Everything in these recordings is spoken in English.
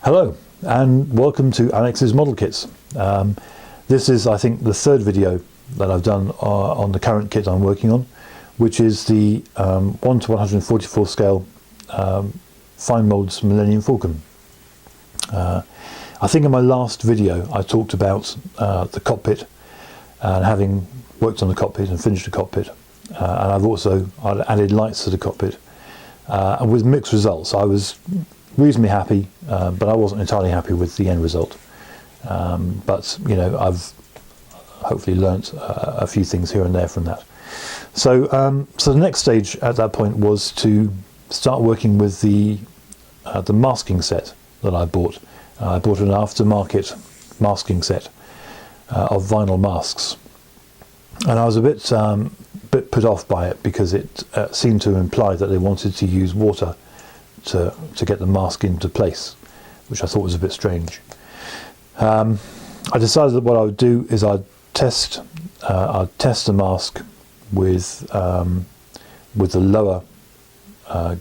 Hello and welcome to Alex's Model Kits. This is, I think, the third video that I've done on the current kit I'm working on, which is the 1:144 scale fine moulds Millennium Falcon. I think in my last video I talked about the cockpit and having worked on the cockpit and finished the cockpit, and I've added lights to the cockpit, and with mixed results. I was reasonably happy, but I wasn't entirely happy with the end result. But you know, I've hopefully learnt a few things here and there from that. So, so the next stage at that point was to start working with the masking set that I bought. I bought an aftermarket masking set of vinyl masks, and I was a bit put off by it because it seemed to imply that they wanted to use water to get the mask into place, which I thought was a bit strange. I decided that what I would do is I'd test the mask with the lower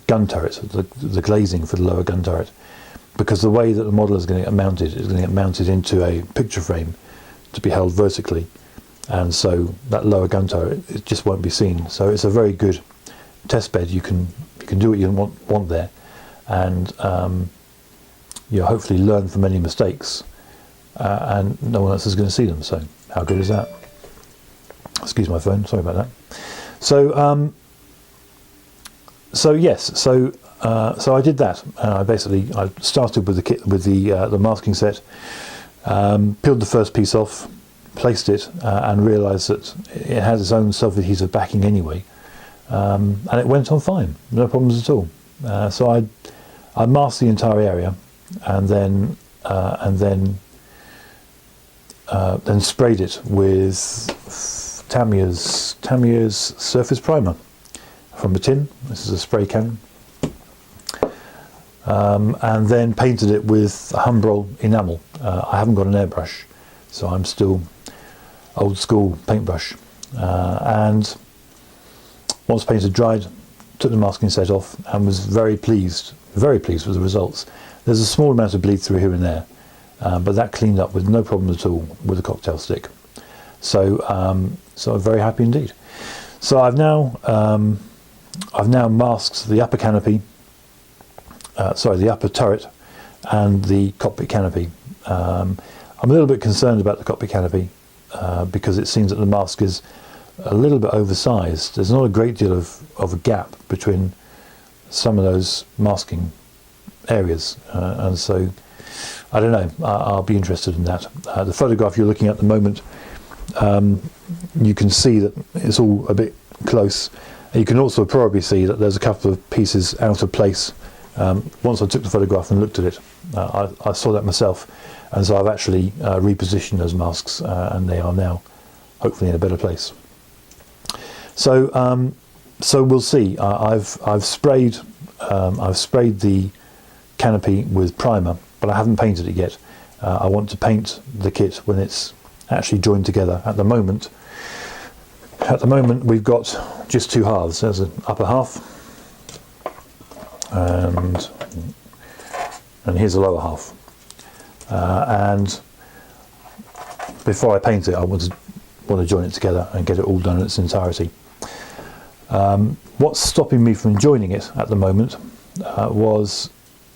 gun turret, the glazing for the lower gun turret, because the way that the model is going to get mounted is going to get mounted into a picture frame to be held vertically, and so that lower gun turret, it just won't be seen. So it's a very good test bed. You can do what you want there, and you know, hopefully learn from any mistakes, and no one else is going to see them. So how good is that? Excuse my phone, sorry about that. So so I did that. I started with the kit, with the masking set, peeled the first piece off, placed it, and realised that it has its own self-adhesive backing anyway, and it went on fine, no problems at all. So I masked the entire area, and then sprayed it with Tamiya's surface primer from a tin. This is a spray can, and then painted it with Humbrol enamel. I haven't got an airbrush, so I'm still old school paintbrush. And once painted dried, took the masking set off and was very pleased with the results. There's a small amount of bleed through here and there, but that cleaned up with no problem at all with a cocktail stick. So so I'm very happy indeed. So I've now masked the upper canopy, the upper turret, and the cockpit canopy. I'm a little bit concerned about the cockpit canopy because it seems that the mask is a little bit oversized. There's not a great deal of a gap between some of those masking areas, and so I don't know, I'll be interested in that. The photograph you're looking at the moment, you can see that it's all a bit close. You can also probably see that there's a couple of pieces out of place. Once I took the photograph and looked at it, I saw that myself, and so I've actually repositioned those masks, and they are now hopefully in a better place. So so we'll see. I've sprayed the canopy with primer, but I haven't painted it yet. I want to paint the kit when it's actually joined together. At the moment we've got just two halves. There's an upper half, and here's the lower half. And before I paint it, I want to join it together and get it all done in its entirety. What's stopping me from joining it at the moment was,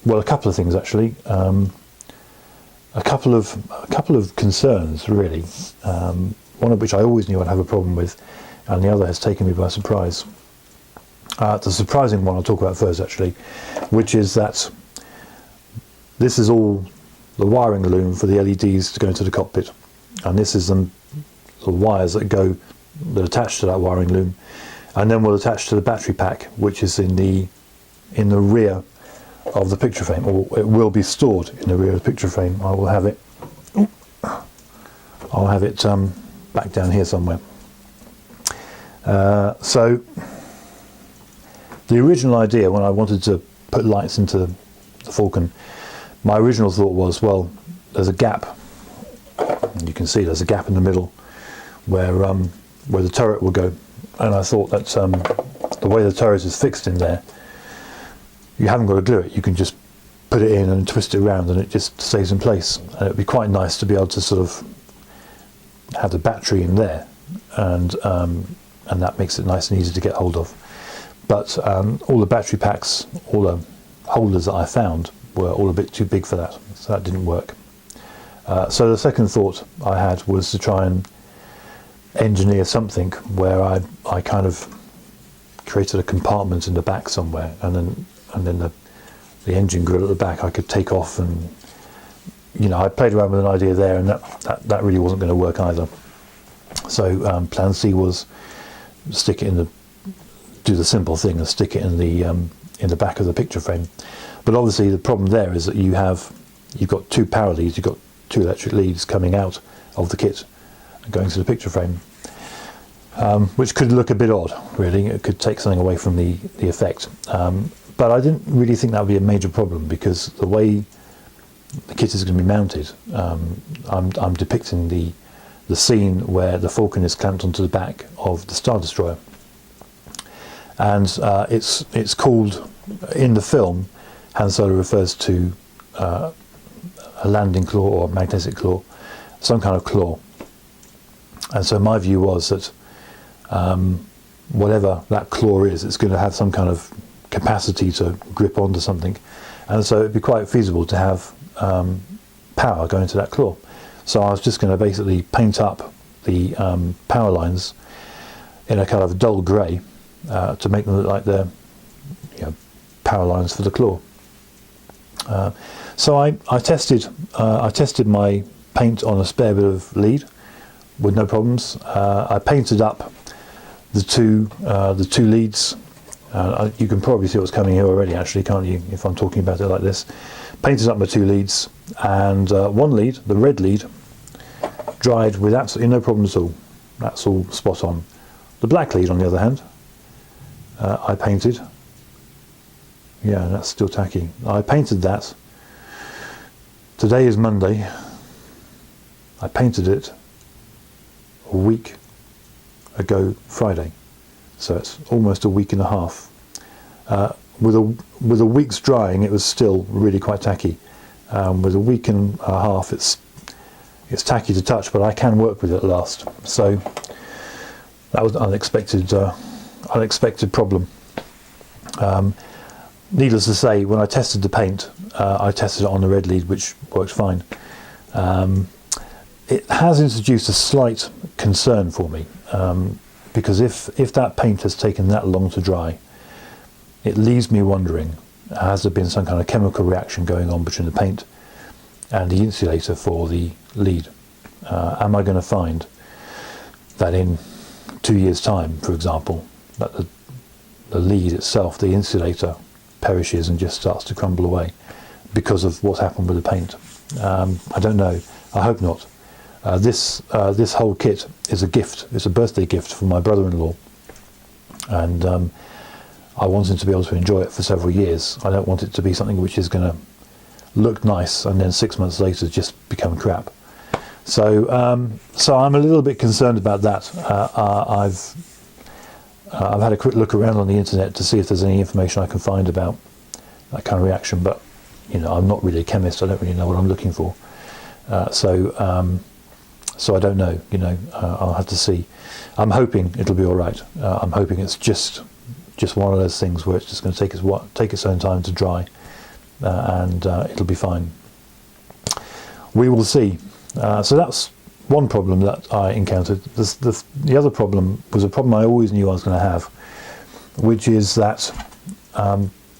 well, a couple of things actually. A couple of concerns really. One of which I always knew I'd have a problem with, and the other has taken me by surprise. The surprising one I'll talk about first actually, which is that this is all the wiring loom for the LEDs to go into the cockpit, and this is the wires that attach to that wiring loom, and then will attach to the battery pack, which is in the rear of the picture frame, or it will be stored in the rear of the picture frame. I'll have it back down here somewhere. So the original idea, when I wanted to put lights into the Falcon, my original thought was, well, there's a gap. You can see there's a gap in the middle where the turret will go, and I thought that the way the turret is fixed in there, you haven't got to glue it. You can just put it in and twist it around, and it just stays in place. And it would be quite nice to be able to sort of have the battery in there, and that makes it nice and easy to get hold of. But all the battery packs, all the holders that I found were all a bit too big for that, so that didn't work. So the second thought I had was to try and engineer something where I kind of created a compartment in the back somewhere, and then the engine grill at the back I could take off, and I played around with an idea there, and that really wasn't going to work either. So plan C was stick it in do the simple thing and stick it in the back of the picture frame. But obviously the problem there is that you've got two power leads, you've got two electric leads coming out of the kit and going to the picture frame, which could look a bit odd, really. It could take something away from the effect. But I didn't really think that would be a major problem, because the way the kit is going to be mounted, I'm depicting the scene where the Falcon is clamped onto the back of the Star Destroyer, and it's called, in the film, Han Solo refers to a landing claw or a magnetic claw, some kind of claw. And so my view was that whatever that claw is, it's going to have some kind of capacity to grip onto something, and so it'd be quite feasible to have power going to that claw. So I was just going to basically paint up the power lines in a kind of dull grey to make them look like they're power lines for the claw. So I tested my paint on a spare bit of lead with no problems. I painted up the two leads. You can probably see what's coming here already, actually, can't you, if I'm talking about it like this. Painted up my two leads, and one lead, the red lead, dried with absolutely no problem at all. That's all spot on. The black lead, on the other hand, I painted. Yeah, that's still tacky. I painted that. Today is Monday. I painted it a week ago Friday, so it's almost a week and a half. With a week's drying, it was still really quite tacky. With a week and a half, it's tacky to touch, but I can work with it at last. So that was an unexpected problem. Needless to say, when I tested the paint, I tested it on the red lead, which worked fine. It has introduced a slight concern for me, because if that paint has taken that long to dry, it leaves me wondering, has there been some kind of chemical reaction going on between the paint and the insulator for the lead? Am I going to find that in 2 years' time, for example, that the lead itself, the insulator, perishes and just starts to crumble away because of what's happened with the paint? I don't know. I hope not. This whole kit is a gift. It's a birthday gift from my brother-in-law, and I want him to be able to enjoy it for several years. I don't want it to be something which is going to look nice and then 6 months later just become crap. So I'm a little bit concerned about that. I've had a quick look around on the internet to see if there's any information I can find about that kind of reaction, but I'm not really a chemist. I don't really know what I'm looking for. So I don't know. I'll have to see. I'm hoping it'll be all right. I'm hoping it's just one of those things where it's just going to take its own time to dry, and it'll be fine. We will see. So that's one problem that I encountered. The other problem was a problem I always knew I was going to have, which is that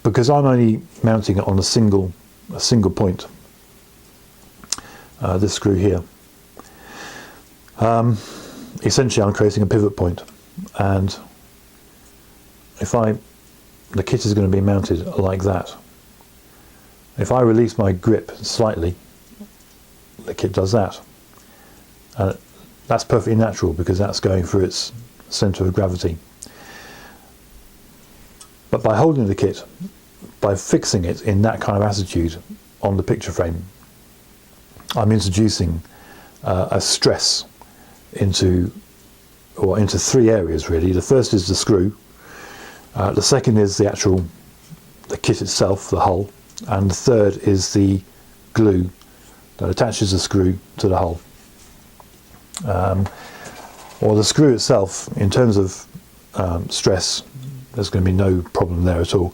because I'm only mounting it on a single point, this screw here, essentially I'm creating a pivot point, and the kit is going to be mounted like that. If I release my grip slightly, the kit does that. That's perfectly natural because that's going through its centre of gravity. But by holding the kit, by fixing it in that kind of attitude on the picture frame, I'm introducing a stress into three areas really. The first is the screw. The second is the kit itself, the hull, and the third is the glue that attaches the screw to the hull. Or the screw itself, in terms of stress, there's going to be no problem there at all.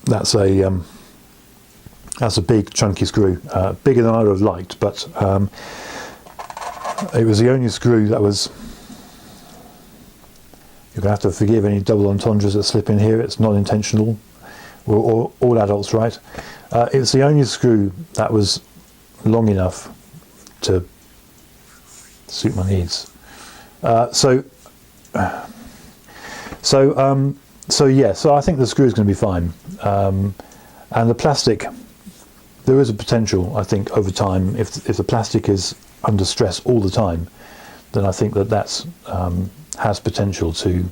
That's a big chunky screw, bigger than I would have liked, but it was the only screw that was. You're going to have to forgive any double entendres that slip in here. It's not intentional. We're all adults, right? It's the only screw that was long enough to suit my needs. So I think the screw is going to be fine. And the plastic, there is a potential, I think, over time, if the plastic is under stress all the time, then I think that's has potential to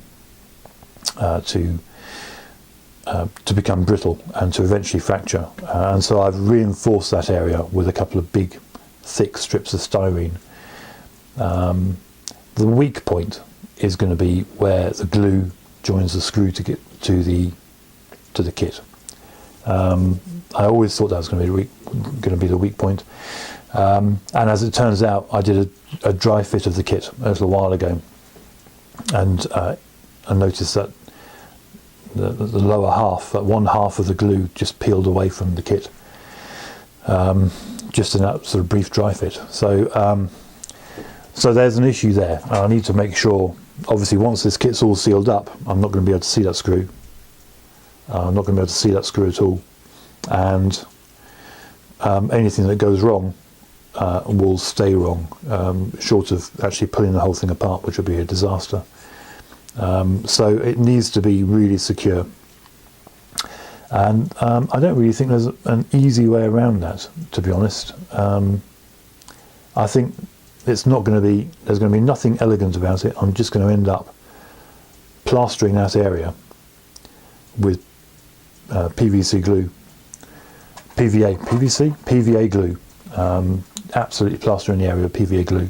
become brittle and to eventually fracture. And so I've reinforced that area with a couple of big, thick strips of styrene. The weak point is going to be where the glue joins the screw to get to the kit. I always thought that was going to be the weak point. And as it turns out, I did a dry fit of the kit a little while ago, and I noticed that the lower half, that one half of the glue, just peeled away from the kit, just in that sort of brief dry fit. So there's an issue there. I need to make sure, obviously, once this kit's all sealed up, I'm not going to be able to see that screw. I'm not going to be able to see that screw at all, and anything that goes wrong will stay wrong, short of actually pulling the whole thing apart, which would be a disaster. So it needs to be really secure, and I don't really think there's an easy way around that, to be honest. I think there's going to be nothing elegant about it. I'm just going to end up plastering that area with PVC glue, PVA glue, absolutely plastering the area with PVA glue,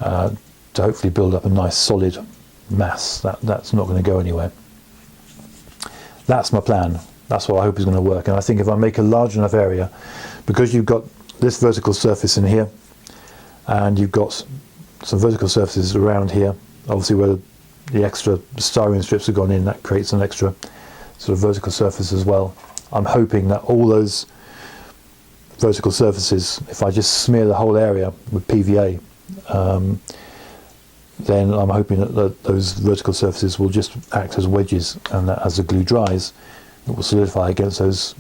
to hopefully build up a nice solid mass. That's not going to go anywhere. That's my plan. That's what I hope is going to work. And I think if I make a large enough area, because you've got this vertical surface in here, and you've got some vertical surfaces around here, obviously where the extra styrene strips have gone in, that creates an extra sort of vertical surface as well. I'm hoping that all those vertical surfaces, if I just smear the whole area with PVA, then I'm hoping that those vertical surfaces will just act as wedges, and that as the glue dries, it will solidify against those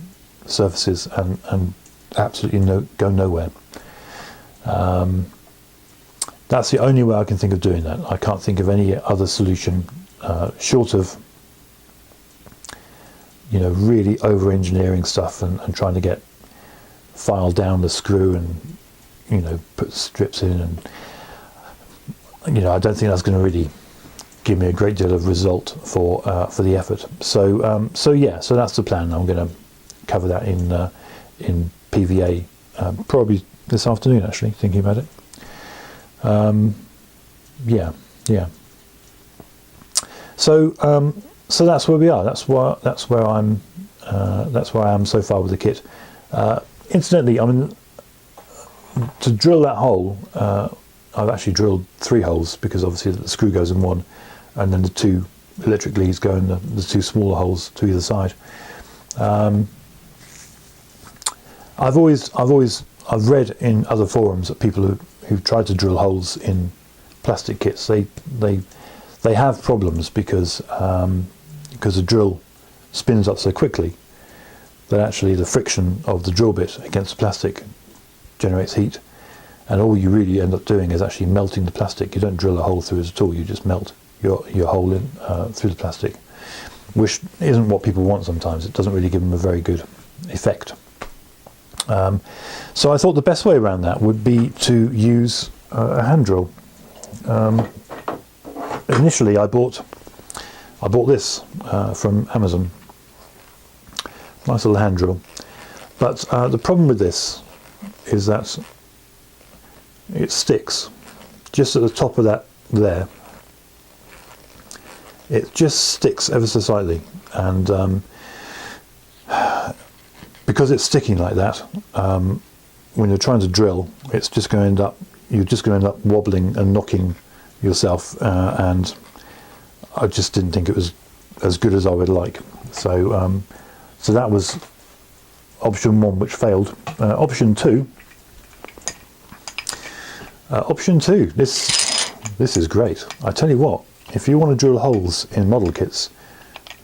surfaces and absolutely go nowhere. That's the only way I can think of doing that. I can't think of any other solution, short of really over-engineering stuff and trying to get file down the screw and put strips in, and I don't think that's going to really give me a great deal of result for the effort. So that's the plan. I'm going to cover that in PVA probably this afternoon, actually, thinking about it. So that's where we are. That's where I am so far with the kit. Incidentally, I mean, to drill that hole, I've actually drilled 3 holes, because obviously the screw goes in one, and then the 2 electric leads go in the 2 smaller holes to either side. I've read in other forums that people who've tried to drill holes in plastic kits, they have problems because the drill spins up so quickly that actually the friction of the drill bit against the plastic generates heat, and all you really end up doing is actually melting the plastic. You don't drill a hole through it at all, you just melt your hole in through the plastic, which isn't what people want sometimes. It doesn't really give them a very good effect. So I thought the best way around that would be to use a hand drill. Initially I bought this from Amazon, nice little hand drill, but the problem with this is that it sticks just at the top of that there. It just sticks ever so slightly, and because it's sticking like that, when you're trying to drill, it's just going to end up, you're just going to end up wobbling and knocking yourself, and I just didn't think it was as good as I would like. So so that was option 1, which failed. Option 2, this is great. I tell you what, if you want to drill holes in model kits,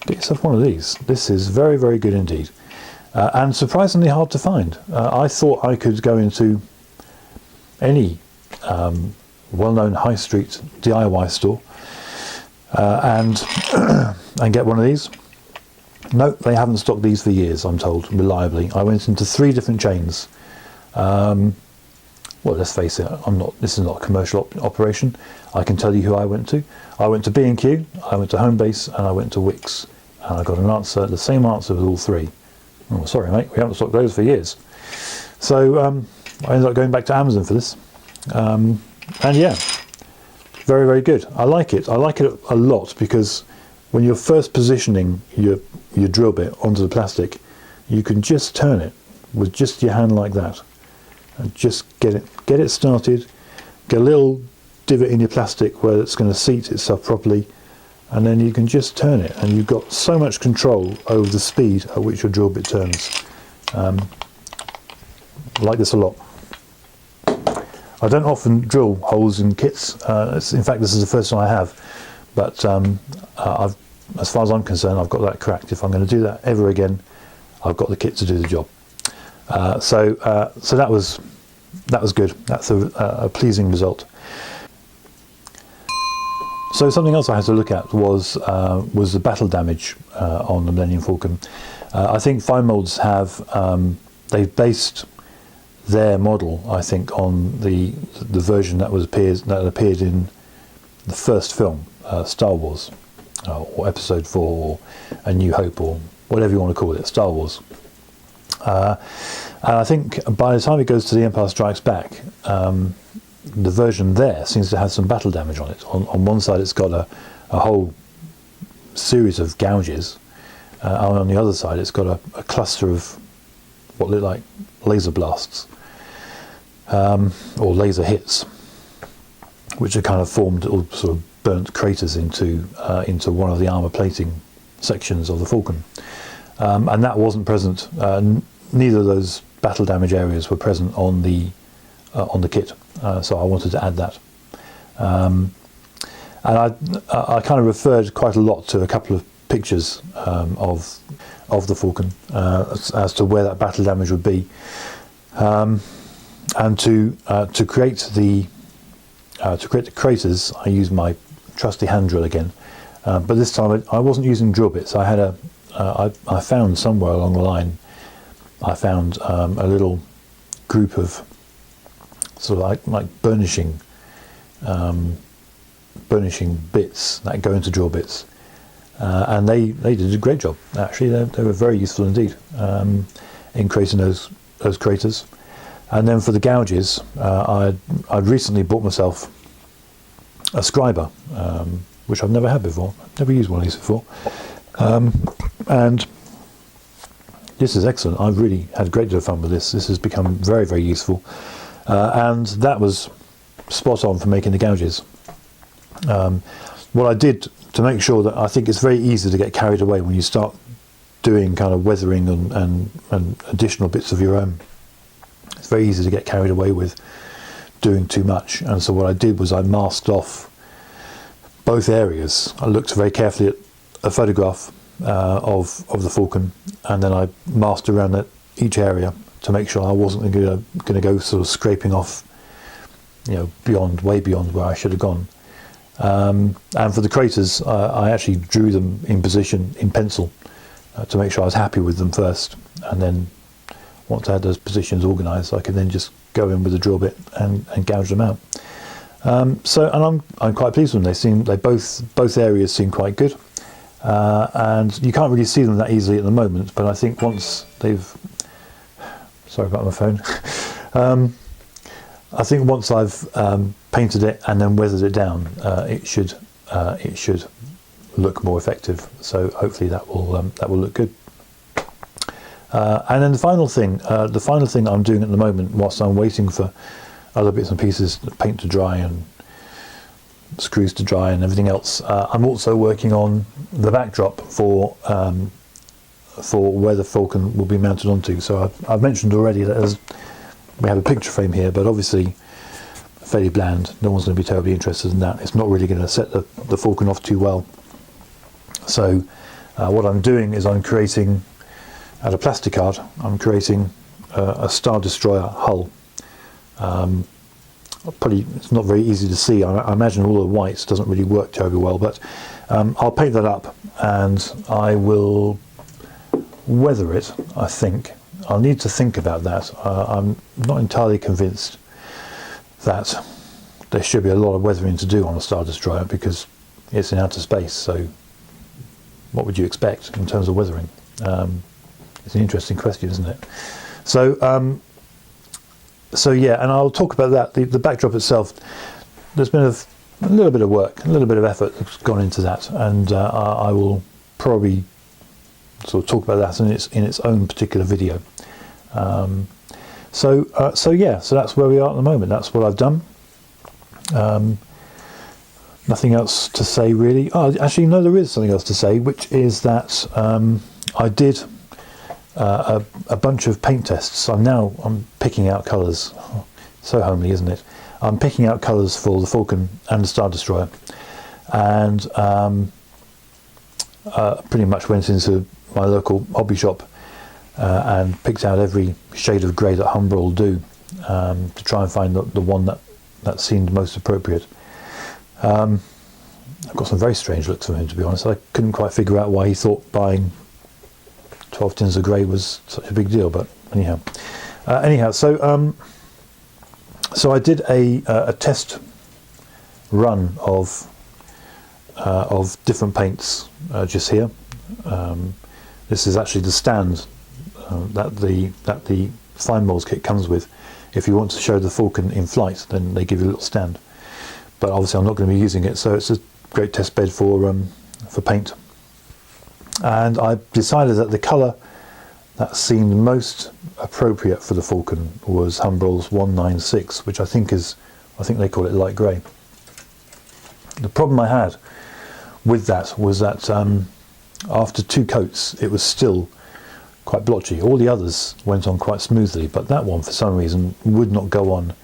get yourself one of these. This is very, very good indeed, and surprisingly hard to find. I thought I could go into any well-known high street DIY store and and get one of these. No, they haven't stocked these for years, I'm told, reliably. I went into 3 different chains. Well, let's face it, this is not a commercial operation. I can tell you who I went to. I went to B&Q, I went to Homebase, and I went to Wix. And I got an answer, the same answer with all 3. Oh, sorry mate, we haven't stocked those for years. So I ended up going back to Amazon for this. And yeah, very, very good. I like it. I like it a lot, because when you're first positioning your drill bit onto the plastic, you can just turn it with just your hand like that, and just get it started, get a little divot in your plastic where it's going to seat itself properly, and then you can just turn it, and you've got so much control over the speed at which your drill bit turns. I like this a lot. I don't often drill holes in kits. In fact, this is the first time I have, but as far as I'm concerned, I've got that cracked. If I'm going to do that ever again, I've got the kit to do the job. So that was good. That's a pleasing result. So something else I had to look at was the battle damage on the Millennium Falcon. I think Fine Molds have they've based their model, I think, on the version that appeared in the first film, Star Wars, or Episode 4, or A New Hope, or whatever you want to call it, Star Wars. And I think by the time it goes to The Empire Strikes Back, the version there seems to have some battle damage on it. On one side it's got a whole series of gouges, and on the other side it's got a cluster of what look like laser blasts, or laser hits, which are kind of formed, or sort of burnt craters into one of the armour plating sections of the Falcon. And that wasn't present. Neither of those battle damage areas were present on the kit, so I wanted to add that. And I kind of referred quite a lot to a couple of pictures of the Falcon as to where that battle damage would be, and to create the craters, I used my trusty hand drill again, but this time I wasn't using drill bits. I had I found somewhere along the line, I found a little group of sort of like burnishing bits that go into drill bits, and they did a great job. Actually, they were very useful indeed in creating those craters. And then for the gouges, I'd recently bought myself a scriber, which I've never had before. I've never used one of these before, and this is excellent. I've really had a great deal of fun with this. This has become very, very useful, and that was spot on for making the gouges. What I did to make sure that, I think it's very easy to get carried away when you start doing kind of weathering and additional bits of your own. It's very easy to get carried away with doing too much, and so what I did was I masked off both areas. I looked very carefully at a photograph of the Falcon, and then I masked around at each area to make sure I wasn't going to go sort of scraping off, way beyond where I should have gone. And for the craters, I actually drew them in position in pencil to make sure I was happy with them first, and then once I had those positions organised, I could then just go in with a drill bit and gouge them out. And I'm quite pleased with them. Both areas seem quite good, and you can't really see them that easily at the moment. But I think once sorry about my phone. I think once I've painted it and then weathered it down, it should look more effective. So hopefully that will look good. And then the final thing I'm doing at the moment, whilst I'm waiting for other bits and pieces, paint to dry and screws to dry and everything else, I'm also working on the backdrop for where the Falcon will be mounted onto. So I've mentioned already that we have a picture frame here, but obviously fairly bland. No one's going to be terribly interested in that. It's not really going to set the Falcon off too well. So what I'm doing is I'm creating, out of plastic art, I'm creating a Star Destroyer hull. Probably it's not very easy to see. I imagine all the whites doesn't really work terribly well, but I'll paint that up and I will weather it, I think. I'll need to think about that. I'm not entirely convinced that there should be a lot of weathering to do on a Star Destroyer because it's in outer space, so what would you expect in terms of weathering? It's an interesting question, isn't it? So so yeah, and I'll talk about that. The backdrop itself, there's been a little bit of work, a little bit of effort that's gone into that, and I will probably sort of talk about that in its own particular video. So yeah, so that's where we are at the moment. That's what I've done. Nothing else to say really. Oh, actually, no, there is something else to say, which is that I did a bunch of paint tests. I'm picking out colours. So homely, isn't it? I'm picking out colours for the Falcon and the Star Destroyer, and pretty much went into my local hobby shop and picked out every shade of grey that Humbrol will do to try and find the one that seemed most appropriate. I've got some very strange looks from him, to be honest. I couldn't quite figure out why he thought buying 12 tins of grey was such a big deal, but anyhow. So I did a test run of different paints just here. This is actually the stand that the fine moulds kit comes with. If you want to show the Falcon in flight, then they give you a little stand. But obviously I'm not going to be using it, so it's a great test bed for paint. And I decided that the colour that seemed most appropriate for the Falcon was Humbrol's 196, which I think they call it light grey. The problem I had with that was that after 2 coats it was still quite blotchy. All the others went on quite smoothly, but that one for some reason would not go on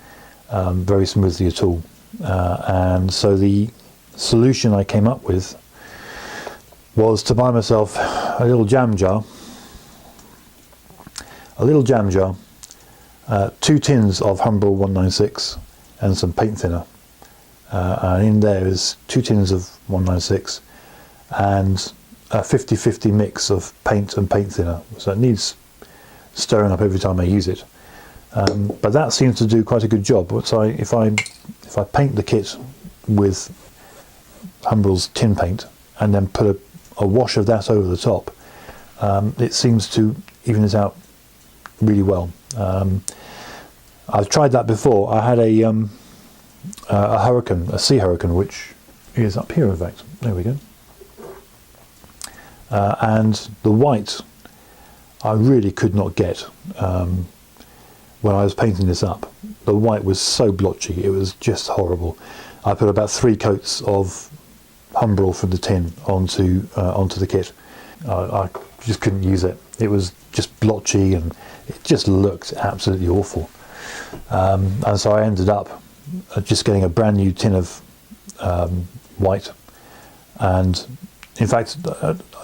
very smoothly at all. And so the solution I came up with was to buy myself a little jam jar, 2 tins of Humbrol 196 and some paint thinner, and in there is 2 tins of 196 and a 50-50 mix of paint and paint thinner, so it needs stirring up every time I use it, but that seems to do quite a good job. So if I paint the kit with Humbrol's tin paint and then put a wash of that over the top, it seems to even it out really well. I've tried that before. I had a hurricane, a sea hurricane, which is up here in fact. There we go. And the white I really could not get when I was painting this up. The white was so blotchy, it was just horrible. I put about 3 coats of Humbrol from the tin onto the kit. I just couldn't use it. It was just blotchy and it just looked absolutely awful. And so I ended up just getting a brand new tin of white, and in fact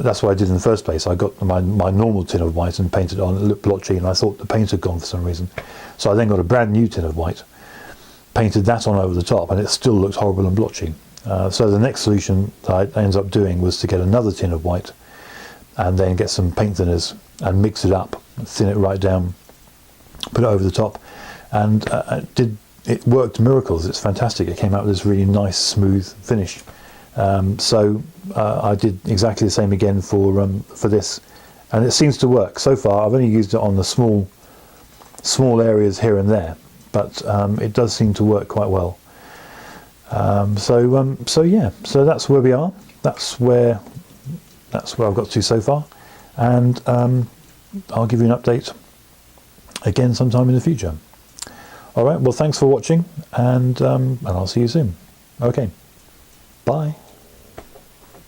that's what I did in the first place. I got my normal tin of white and painted it on. It looked blotchy and I thought the paint had gone for some reason, so I then got a brand new tin of white, painted that on over the top, and it still looked horrible and blotchy. So the next solution that I ended up doing was to get another tin of white and then get some paint thinners and mix it up, thin it right down, put it over the top, and it worked miracles. It's fantastic. It came out with this really nice smooth finish. So I did exactly the same again for this, and it seems to work so far. I've only used it on the small areas here and there, but it does seem to work quite well. So yeah, so that's where we are. That's where I've got to so far, and I'll give you an update again sometime in the future. All right, well, thanks for watching, and I'll see you soon. Okay, bye.